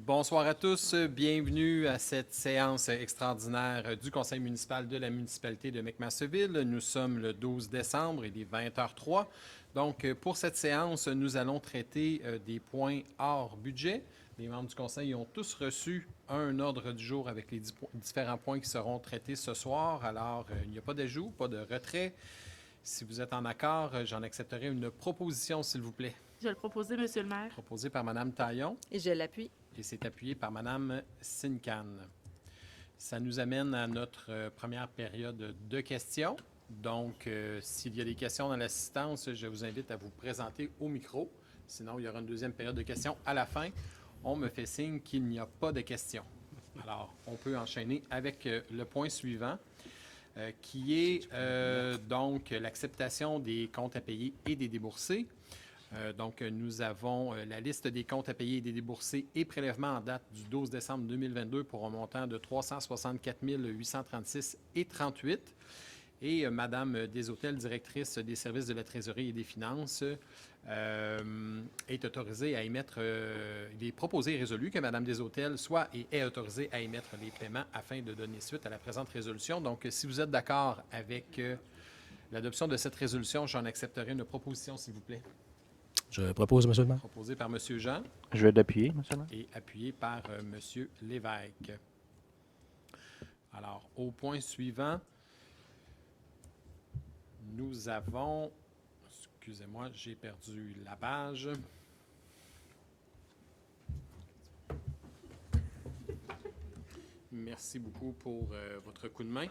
Bonsoir à tous, bienvenue à cette séance extraordinaire du Conseil municipal de la municipalité de McMasterville. Nous sommes le 12 décembre, il est 20h03. Donc, pour cette séance, nous allons traiter des points hors budget. Les membres du Conseil ont tous reçu un ordre du jour avec les différents points qui seront traités ce soir. Alors, il n'y a pas d'ajout, pas de retrait. Si vous êtes en accord, j'en accepterai une proposition, s'il vous plaît. Je vais le proposer, Monsieur le maire. Proposée par Mme Taillon. Et je l'appuie. Et c'est appuyé par Mme Sincan. Ça nous amène à notre première période de questions. Donc, s'il y a des questions dans l'assistance, je vous invite à vous présenter au micro. Sinon, il y aura une deuxième période de questions à la fin. On me fait signe qu'il n'y a pas de questions. Alors, on peut enchaîner avec le point suivant, qui est donc l'acceptation des comptes à payer et des déboursés. Donc, nous avons la liste des comptes à payer et des déboursés et prélèvements en date du 12 décembre 2022 pour un montant de 364 836,38 $. Et Mme Deshôtels, directrice des services de la trésorerie et des finances, est autorisée à émettre, il est proposé et résolu que Mme Deshôtels soit et est autorisée à émettre les paiements afin de donner suite à la présente résolution. Donc, si vous êtes d'accord avec l'adoption de cette résolution, j'en accepterai une proposition, s'il vous plaît. Je propose, M. le maire. Proposé par M. Jean. Je vais l'appuyer, M. le maire. Et appuyé par M. Lévesque. Alors, au point suivant, nous avons... Excusez-moi, j'ai perdu la page. Merci beaucoup pour votre coup de main.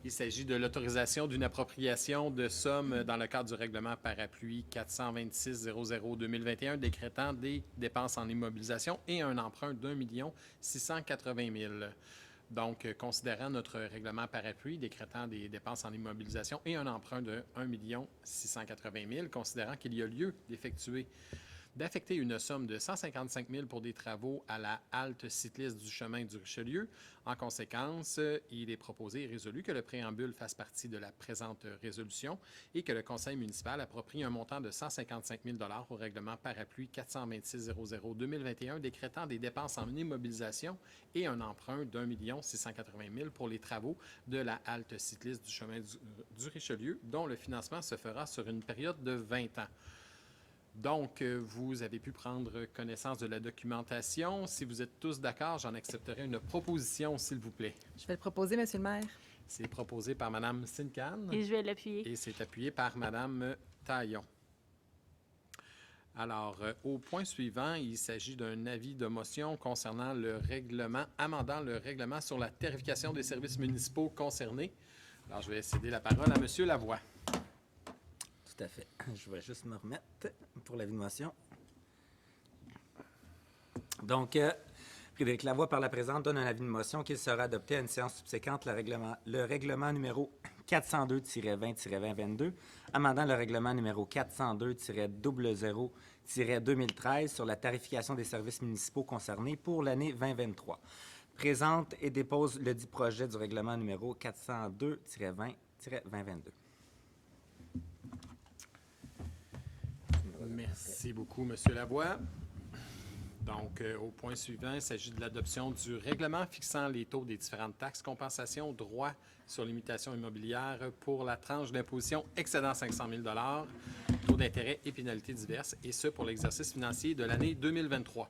Il s'agit de l'autorisation d'une appropriation de sommes dans le cadre du règlement parapluie 426-00-2021 décrétant des dépenses en immobilisation et un emprunt d'1 680 000. Donc, considérant notre règlement parapluie décrétant des dépenses en immobilisation et un emprunt de 1 680 000, considérant qu'il y a lieu d'affecter une somme de 155 000 pour des travaux à la halte cycliste du chemin du Richelieu. En conséquence, il est proposé et résolu que le préambule fasse partie de la présente résolution et que le Conseil municipal approprie un montant de 155 000 $ au règlement parapluie 426-00-2021 décrétant des dépenses en immobilisation et un emprunt d'1 680 000 pour les travaux de la halte cycliste du chemin du Richelieu, dont le financement se fera sur une période de 20 ans. Donc, vous avez pu prendre connaissance de la documentation. Si vous êtes tous d'accord, j'en accepterai une proposition, s'il vous plaît. Je vais le proposer, Monsieur le maire. C'est proposé par Mme Sincan. Et je vais l'appuyer. Et c'est appuyé par Mme Taillon. Alors, au point suivant, il s'agit d'un avis de motion concernant le règlement, amendant le règlement sur la tarification des services municipaux concernés. Alors, je vais céder la parole à M. Lavoie. Tout à fait. Je vais juste me remettre pour l'avis de motion. Donc, Frédéric Lavoie, par la présente, donne un avis de motion qui sera adopté à une séance subséquente, le règlement numéro 402-20-2022, amendant le règlement numéro 402-00-2013 sur la tarification des services municipaux concernés pour l'année 2023. Présente et dépose le dit projet du règlement numéro 402-20-2022. Merci beaucoup, M. Lavoie. Donc, au point suivant, il s'agit de l'adoption du règlement fixant les taux des différentes taxes, compensations, droits sur l'imitation immobilière pour la tranche d'imposition excédant 500 000 $, taux d'intérêt et pénalités diverses, et ce pour l'exercice financier de l'année 2023.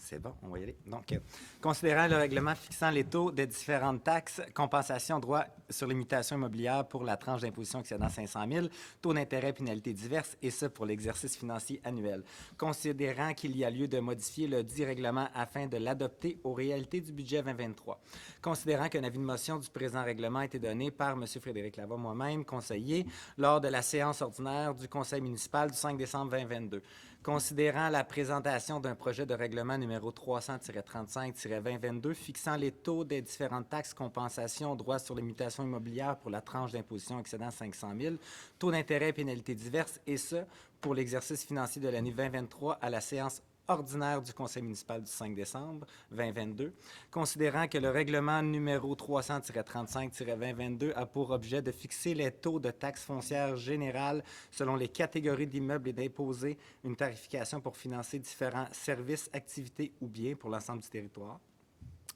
C'est bon, on va y aller. Donc, considérant le règlement fixant les taux des différentes taxes, compensations, droits sur l'imitation immobilière pour la tranche d'imposition excédant 500 000, taux d'intérêt, pénalités diverses, et ce pour l'exercice financier annuel. Considérant qu'il y a lieu de modifier le dit règlement afin de l'adopter aux réalités du budget 2023. Considérant qu'un avis de motion du présent règlement a été donné par M. Frédéric Lavoie, moi-même, conseiller, lors de la séance ordinaire du Conseil municipal du 5 décembre 2022. Considérant la présentation d'un projet de règlement numéro 300-35-2022 fixant les taux des différentes taxes, compensations, droits sur l'imitation immobilière pour la tranche d'imposition excédant 500 000, taux d'intérêt et pénalités diverses, et ce, pour l'exercice financier de l'année 2023 à la séance ordinaire du Conseil municipal du 5 décembre 2022, considérant que le règlement numéro 300-35-2022 a pour objet de fixer les taux de taxes foncières générales selon les catégories d'immeubles et d'imposer une tarification pour financer différents services, activités ou biens pour l'ensemble du territoire.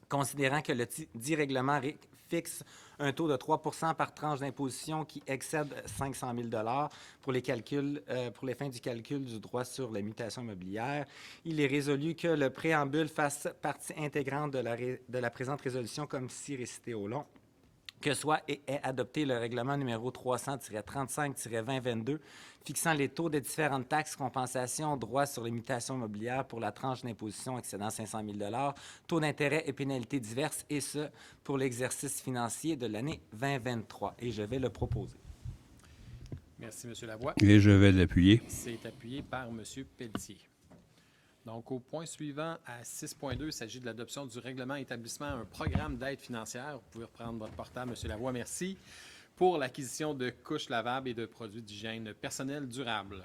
Considérant que le dit règlement fixe un taux de 3 % par tranche d'imposition qui excède 500 000 $ pour les fins du calcul du droit sur les mutations immobilières, il est résolu que le préambule fasse partie intégrante de la présente résolution comme si récité au long. Que soit et ait adopté le règlement numéro 300-35-2022 fixant les taux des différentes taxes, compensations, droits sur les mutations immobilières pour la tranche d'imposition excédant 500 000 $, taux d'intérêt et pénalités diverses, et ce, pour l'exercice financier de l'année 2023. Et je vais le proposer. Merci, M. Lavoie. Et je vais l'appuyer. C'est appuyé par M. Pelletier. Donc, au point suivant, à 6.2, il s'agit de l'adoption du règlement établissement un programme d'aide financière. Vous pouvez reprendre votre portable, M. Lavoie, merci, pour l'acquisition de couches lavables et de produits d'hygiène personnelle durable.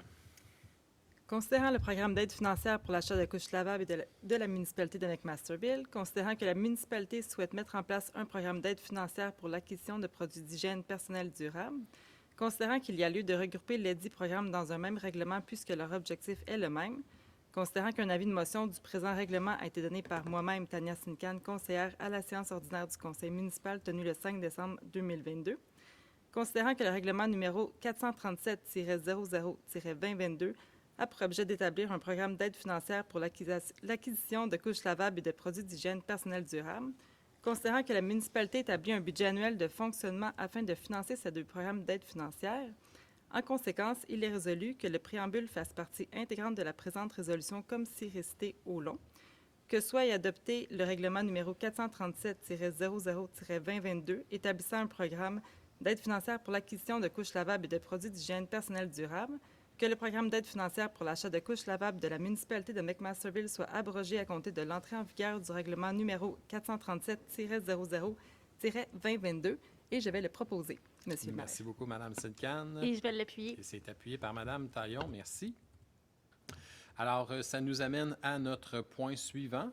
Considérant le programme d'aide financière pour l'achat de couches lavables de la municipalité de McMasterville, considérant que la municipalité souhaite mettre en place un programme d'aide financière pour l'acquisition de produits d'hygiène personnelle durable, considérant qu'il y a lieu de regrouper les 10 programmes dans un même règlement puisque leur objectif est le même, considérant qu'un avis de motion du présent règlement a été donné par moi-même, Tania Sincan, conseillère à la séance ordinaire du conseil municipal tenue le 5 décembre 2022, considérant que le règlement numéro 437-00-2022 a pour objet d'établir un programme d'aide financière pour l'acquisition de couches lavables et de produits d'hygiène personnelle durable, considérant que la municipalité établit un budget annuel de fonctionnement afin de financer ces deux programmes d'aide financière. En conséquence, il est résolu que le préambule fasse partie intégrante de la présente résolution comme si récité au long, que soit adopté le règlement numéro 437-00-2022 établissant un programme d'aide financière pour l'acquisition de couches lavables et de produits d'hygiène personnelle durable, que le programme d'aide financière pour l'achat de couches lavables de la municipalité de McMasterville soit abrogé à compter de l'entrée en vigueur du règlement numéro 437-00-2022 et je vais le proposer, Monsieur le maire. Merci beaucoup, Mme Sincan. Et je vais l'appuyer. Et c'est appuyé par Mme Taillon. Merci. Alors, ça nous amène à notre point suivant,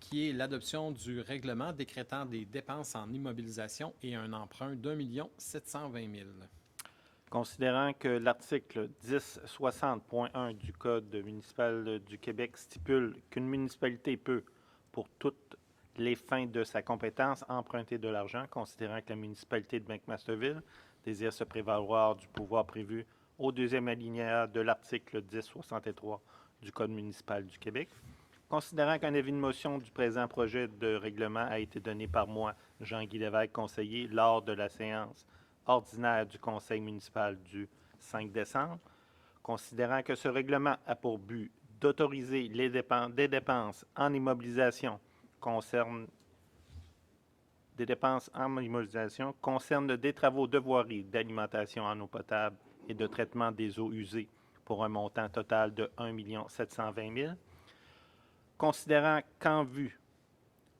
qui est l'adoption du règlement décrétant des dépenses en immobilisation et un emprunt d'1 720 000 $. Considérant que l'article 1060.1 du Code municipal du Québec stipule qu'une municipalité peut, pour toutes les fins de sa compétence, emprunter de l'argent, considérant que la municipalité de McMasterville désire se prévaloir du pouvoir prévu au deuxième alinéa de l'article 1063 du Code municipal du Québec, considérant qu'un avis de motion du présent projet de règlement a été donné par moi, Jean-Guy Lévesque, conseiller, lors de la séance ordinaire du Conseil municipal du 5 décembre, considérant que ce règlement a pour but d'autoriser des dépenses en immobilisation concernent des travaux de voirie, d'alimentation en eau potable et de traitement des eaux usées pour un montant total de 1 720 000 $. Considérant qu'en vue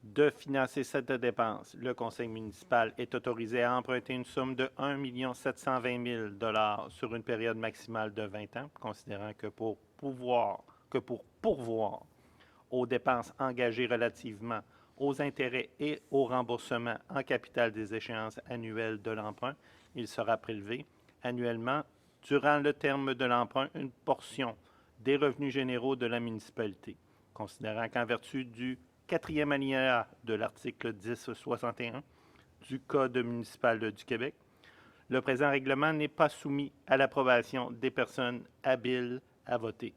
de financer cette dépense, le conseil municipal est autorisé à emprunter une somme de 1 720 000 $ sur une période maximale de 20 ans, considérant que pour pourvoir aux dépenses engagées relativement aux intérêts et au remboursement en capital des échéances annuelles de l'emprunt, il sera prélevé annuellement, durant le terme de l'emprunt, une portion des revenus généraux de la municipalité, considérant qu'en vertu du 4e alinéa de l'article 1061 du Code municipal du Québec, le présent règlement n'est pas soumis à l'approbation des personnes habiles à voter.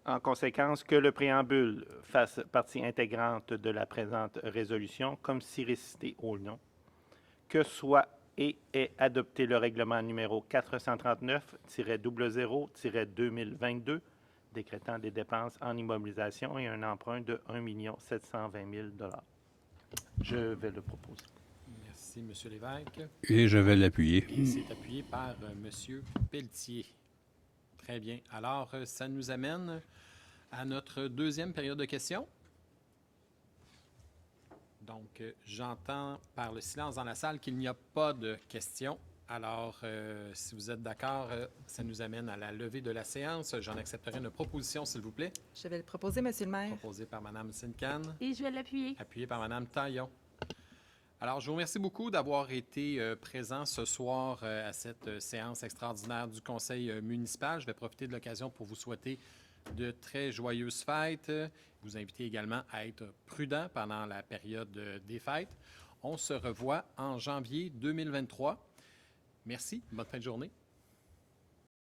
En conséquence, que le préambule fasse partie intégrante de la présente résolution, comme si récité au nom, que soit et est adopté le règlement numéro 439-00-2022, décrétant des dépenses en immobilisation et un emprunt de 1 720 000 $. Je vais le proposer. Merci, M. Lévesque. Et je vais l'appuyer. Et c'est appuyé par M. Pelletier. Très bien. Alors, ça nous amène à notre deuxième période de questions. Donc, j'entends par le silence dans la salle qu'il n'y a pas de questions. Alors, si vous êtes d'accord, ça nous amène à la levée de la séance. J'en accepterai une proposition, s'il vous plaît. Je vais le proposer, Monsieur le maire. Proposée par Mme Sincan, Et je vais l'appuyer. appuyée par Mme Taillon. Alors, je vous remercie beaucoup d'avoir été présent ce soir à cette séance extraordinaire du Conseil municipal. Je vais profiter de l'occasion pour vous souhaiter de très joyeuses fêtes. Vous inviter également à être prudent pendant la période des fêtes. On se revoit en janvier 2023. Merci. Bonne fin de journée.